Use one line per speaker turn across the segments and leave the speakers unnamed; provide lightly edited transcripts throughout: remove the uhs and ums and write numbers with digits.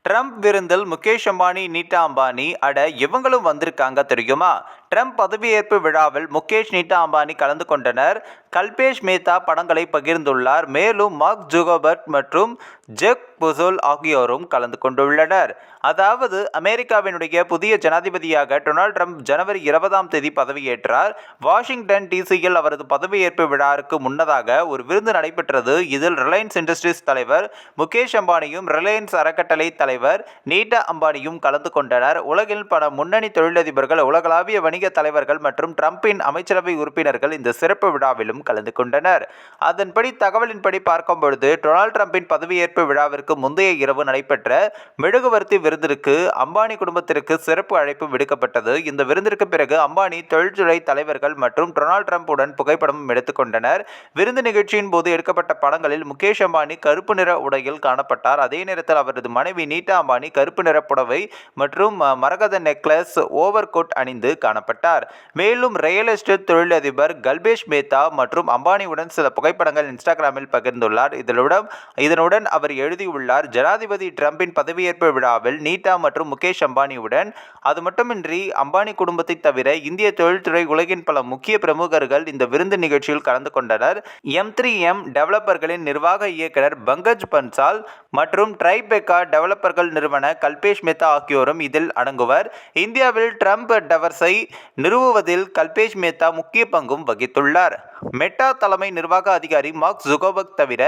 Trump விருந்தில் முகேஷ் அம்பானி, நீட்டா அம்பானி அட இவங்களும் வந்திருக்காங்க தெரியுமா? ட்ரம்ப் பதவியேற்பு விழாவில் முகேஷ், நீட்டா அம்பானி கலந்து கொண்டனர். கல்பேஷ் மேத்தா படங்களை பகிர்ந்துள்ளார். மேலும் மார்க் ஜுகர்பர்க் மற்றும் ஜெக் பெசோஸ் ஆகியோரும் கலந்து கொண்டுள்ளனர். அதாவது அமெரிக்காவினுடைய புதிய ஜனாதிபதியாக டொனால்ட் ட்ரம்ப் ஜனவரி 20ஆம் தேதி பதவியேற்றார். வாஷிங்டன் டிசியில் அவரது பதவியேற்பு விழாவிற்கு முன்னதாக ஒரு விருந்து நடைபெற்றது. இதில் ரிலையன்ஸ் இண்டஸ்ட்ரீஸ் தலைவர் முகேஷ் அம்பானியும், ரிலையன்ஸ் அறக்கட்டளை தலைவர் நீட்டா அம்பானியும் கலந்து கொண்டனர். உலகில் பல முன்னணி தொழிலதிபர்கள், உலகளாவிய வணிக தலைவர்கள் மற்றும் ட்ரம்பின் அமைச்சரவை உறுப்பினர்கள் இந்த சிறப்பு விழாவிலும் கலந்து கொண்டனர். அதன்படி தகவலின்படி பார்க்கும்பொழுது டொனால்ட் ட்ரம்பின் பதவியேற்பு விழாவிற்கு முந்தைய இரவு நடைபெற்ற மெழுகுவர்த்தி விருந்திற்கு அம்பானி குடும்பத்திற்கு சிறப்பு அழைப்பு விடுக்கப்பட்டது. இந்த விருந்திற்கு பிறகு அம்பானி தொழில்துறை தலைவர்கள் மற்றும் டொனால்ட் ட்ரம்ப் உடன் புகைப்படமும் எடுத்துக்கொண்டனர். விருந்து நிகழ்ச்சியின் போது எடுக்கப்பட்ட படங்களில் முகேஷ் அம்பானி கருப்பு நிற உடையில் காணப்பட்டார். அதே நேரத்தில் அவரது மனைவி நீட்டா அம்பானி கருப்பு நிற புடவை மற்றும் மரகத நெக்லஸ், ஓவர் கோட் அணிந்து காணப்பட்டார். மேலும் ரியல் எஸ்டேட் தொழிலதிபர் கல்பேஷ் மேத்தா மற்றும் அம்பானியுடன் சில புகைப்படங்கள் இன்ஸ்டாகிராமில் பகிர்ந்துள்ளார். இதனுடன் அவர் எழுதியுள்ளார், ஜனாதிபதி ட்ரம்பின் பதவியேற்பு விழாவில் நீட்டா மற்றும் முகேஷ் அம்பானியுடன். அது மட்டுமின்றி அம்பானி குடும்பத்தை தவிர இந்திய தொழில்துறை உலகின் பல முக்கிய பிரமுகர்கள் இந்த விருந்து நிகழ்ச்சியில் கலந்து கொண்டனர். M3M டெவலப்பர்களின் நிர்வாக இயக்குனர் பங்கஜ் பன்சால் மற்றும் ட்ரைபெக்கா டெவலப்பர்கள் நிறுவன கல்பேஷ் மேத்தா ஆகியோரும் இதில் அடங்குவர். இந்தியாவில் ட்ரம்ப் டவர்ஸை நிறுவுவதில் கல்பேஷ் மேத்தா முக்கிய பங்கும் வகித்துள்ளார். மெட்டா தலைமை நிர்வாக அதிகாரி மார்க் ஜுகர்பர்க் தவிர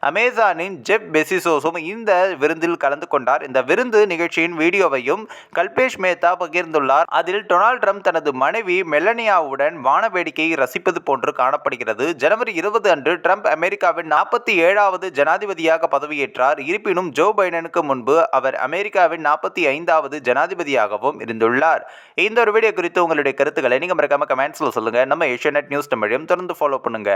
அமேசானின் ஜெப் பெசிசோஸும் இந்த விருந்தில் கலந்து கொண்டார். இந்த விருந்து நிகழ்ச்சியின் வீடியோவையும் கல்பேஷ் மேத்தா பகிர்ந்துள்ளார். அதில் டொனால்ட் ட்ரம்ப் தனது மனைவி மெலனியாவுடன் வான வேடிக்கையை ரசிப்பது போன்று காணப்படுகிறது. ஜனவரி 20 அன்று ட்ரம்ப் அமெரிக்காவின் 47வது ஜனாதிபதியாக பதவியேற்றார். இருப்பினும் ஜோ பைடனுக்கு முன்பு அவர் அமெரிக்காவின் 45வது ஜனாதிபதியாகவும் இருந்துள்ளார். இந்த ஒரு வீடியோ குறித்து உங்களுடைய கருத்துக்களை நீங்க மறக்காம கமெண்ட்ஸ்ல சொல்லுங்க. நம்ம ஏஷியாநெட் நியூஸ் தமிழையும் தொடர்ந்து ஃபாலோ பண்ணுங்க.